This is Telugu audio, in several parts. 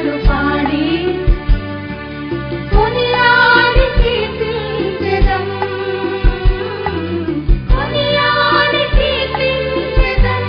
పాటలు పాడి కొనియాడి కీర్తించెదం కొనియాడి కీర్తించెదం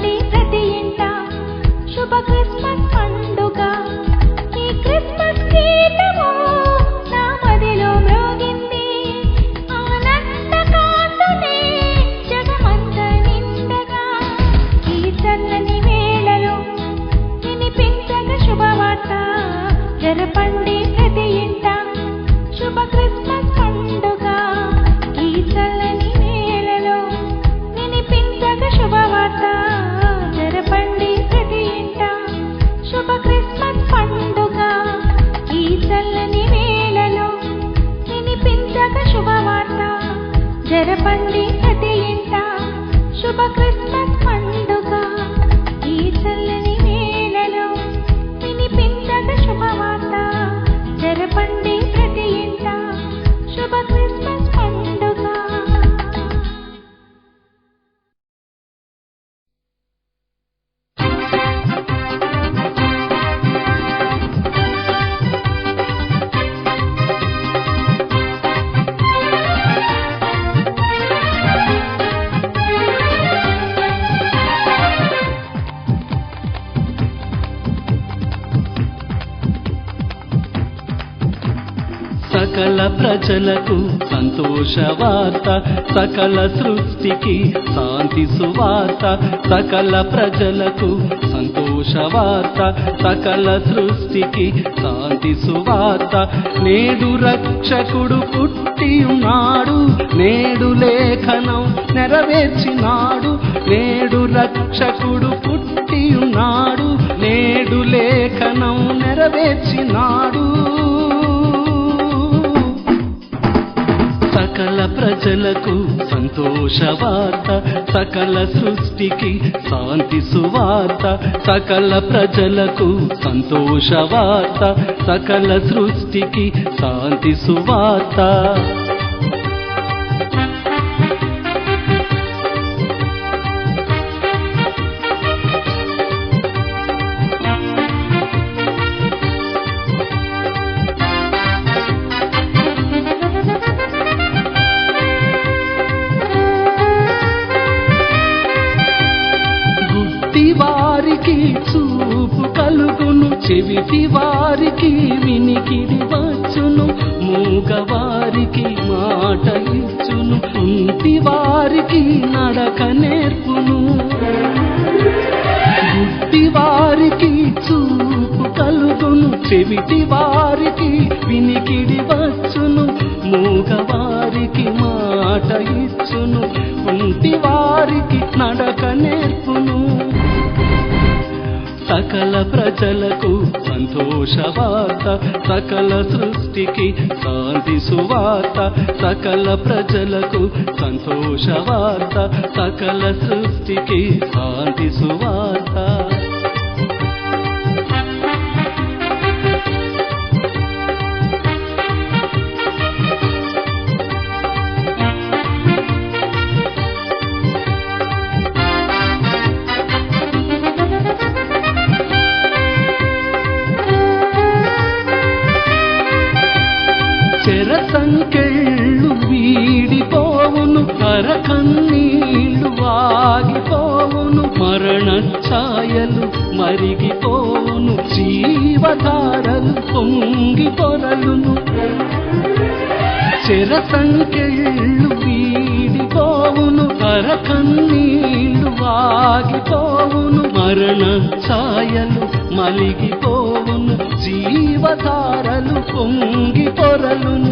జరపండి ప్రతి ఇంట శుభ క్రిస్మస్ పండుగ. ఈ క్రిస్మస్ గీతము నా మదిలో మ్రోగింది, ఆనంద కాంతులే జగమంత నిండగా. ఈ చల్లని వేళలో వినిపించగ శుభవార్త, జరపండి ప్రతి ఇంట శుభ క్రిస్మస్ పండుగ. ఈ చల్లని వేళలో వినిపించగ శుభవార్త, జరపండి ప్రతి ఇంట శుభ క్రిస్మస్ పండుగ. ఈ చల్లని వేళలో వినిపించగ శుభవార్త, జరపండి ప్రతి ఇంట శుభ క్రిస్మస్ పండుగ. ఈ చల్లని వేళలో వినిపించగ శుభవార్త, జరపండి ప్రతి ఇంట శుభ క్రిస్మస్ పండుగ. సకల ప్రజలకు సంతోష వార్త, సకల సృష్టికి శాంతి సువార్త. సకల ప్రజలకు సంతోష వార్త, సకల సృష్టికి శాంతి సువార్త. నేడు రక్షకుడు పుట్టి ఉన్నాడు, నేడు లేఖనం నెరవేర్చినాడు. నేడు రక్షకుడు పుట్టి ఉన్నాడు, నేడు లేఖనం నెరవేర్చినాడు. సకల ప్రజలకు సంతోష వార్త, సకల సృష్టికి శాంతి సువార్త. సకల ప్రజలకు సంతోష వార్త, సకల సృష్టికి శాంతి సువార్త. వారికి చూపు కలుగును, చెవిటి వారికి వినికిడి వచ్చును, మూగవారికి మాట ఇచ్చును, కుంటి వారికి నడక నేర్పును. గుడ్డి వారికి చూపు కలుగును, చెవిటి వారికి వినికిడి వచ్చును, మూగవారికి మాట ఇచ్చును, కుంటి వారికి నడక నేర్పును. సకల ప్రజలకు సంతోష వార్త, సకల సృష్టికి శాంతి సువార్త. సకల ప్రజలకు సంతోష వార్త, సకల సృష్టికి శాంతి సువార్త. చెర సంకెళ్ళు వీడిపోవును, కరకన్నీళ్ళు ఆగిపోవును, మరణ ఛాయలు మరిగిపోవును, జీవధారలు పొంగి పొరలును. చెర సంకెళ్ళు వీడిపోవును, కరకన్నీళ్ళు ఆగిపోవును, మరణ ఛాయలు మలిగిపోవును, జీవధారలు పొంగి పొరలును.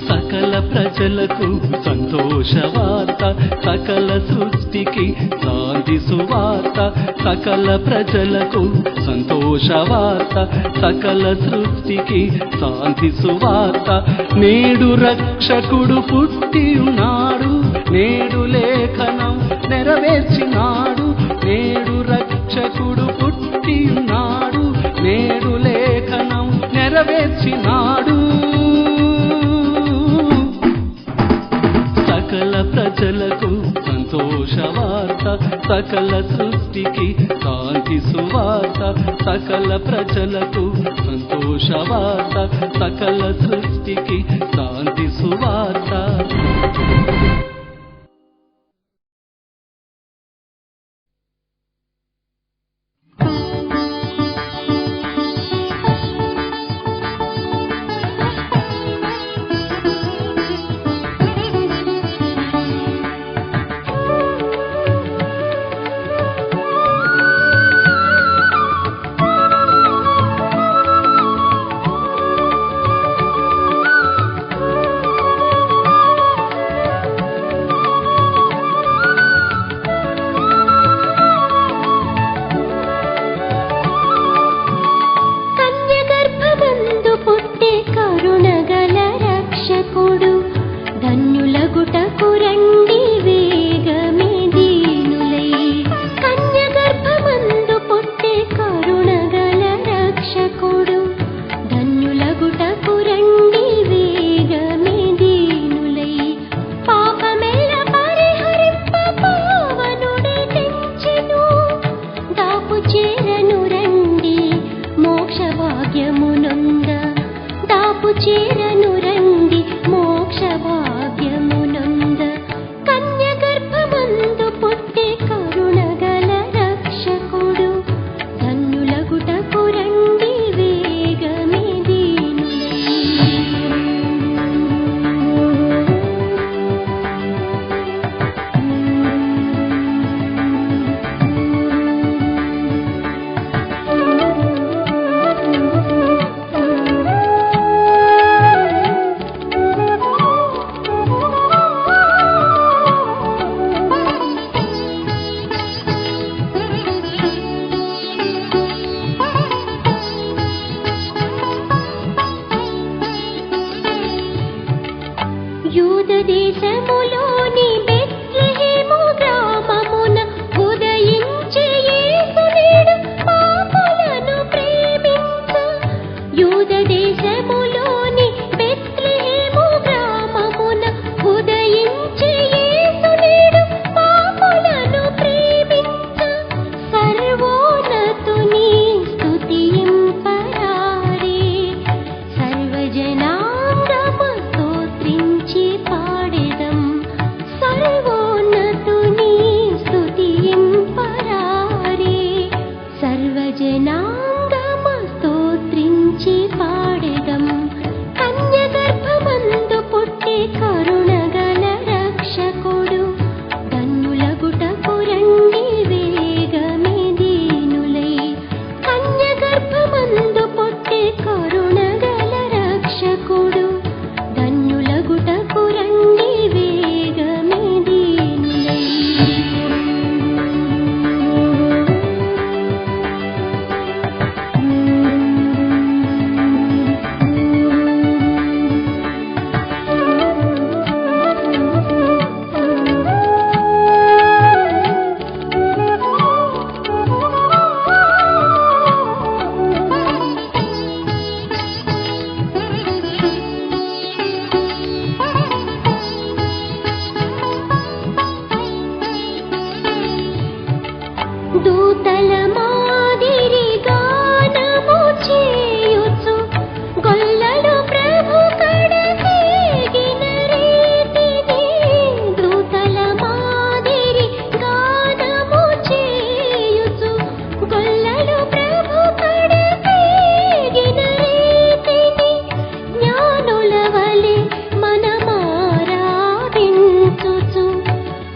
సకల ప్రజలకు సంతోష వార్త, సకల సృష్టికి శాంతి సువార్త. సకల ప్రజలకు సంతోష వార్త, సకల సృష్టికి శాంతి సువార్త. నేడు రక్షకుడు పుట్టి ఉన్నాడు, నేడు లేఖనం నెరవేర్చినాడు. నేడు రక్షకుడు పుట్టి ఉన్నాడు, నేడు లేఖనం నెరవేర్చినాడు. సకల ప్రజలకు సంతోష వార్త, సకల సృష్టికి శాంతి సువార్త. సకల ప్రజలకు సంతోష వార్త, సకల సృష్టికి శాంతి సువార్త. దూతల మాదిరి గానము చేయుచు గొల్లలు ప్రభు కడతేగిన రీతిని దూతల మాదిరి గానము చేయుచు గొల్లలు ప్రభు కడతేగిన రీతిని జ్ఞానుల వలె మనమారాధించుచు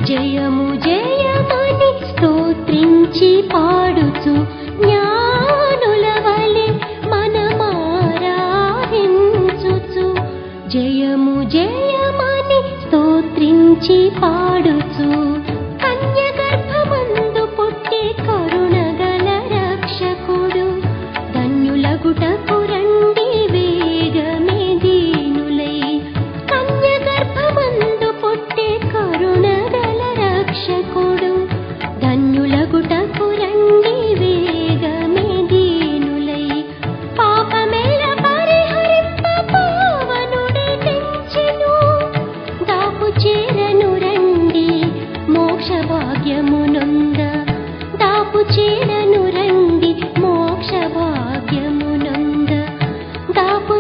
జయము జయమని స్తోత్రించి పాడుచు జ్ఞానుల వలె మనమారాధించుచు జయము జయమని స్తోత్రించి పాడుచు కన్య గర్భమందు పుట్టే కరుణగల రక్షకుడు ధన్యులగుటకు రండి వేగమే దీనులై కన్య గర్భమందు పుట్టే కరుణగల రక్షకుడు ధన్యులగుటకు రండి వేగమే దీనులై పాపమెల్ల పరిహరింప పావనుడే తెంచెను దాపు చేరను రండి మోక్ష భాగ్యమునంద దాపు చేరను రండి మోక్ష భాగ్యమునంద దాపు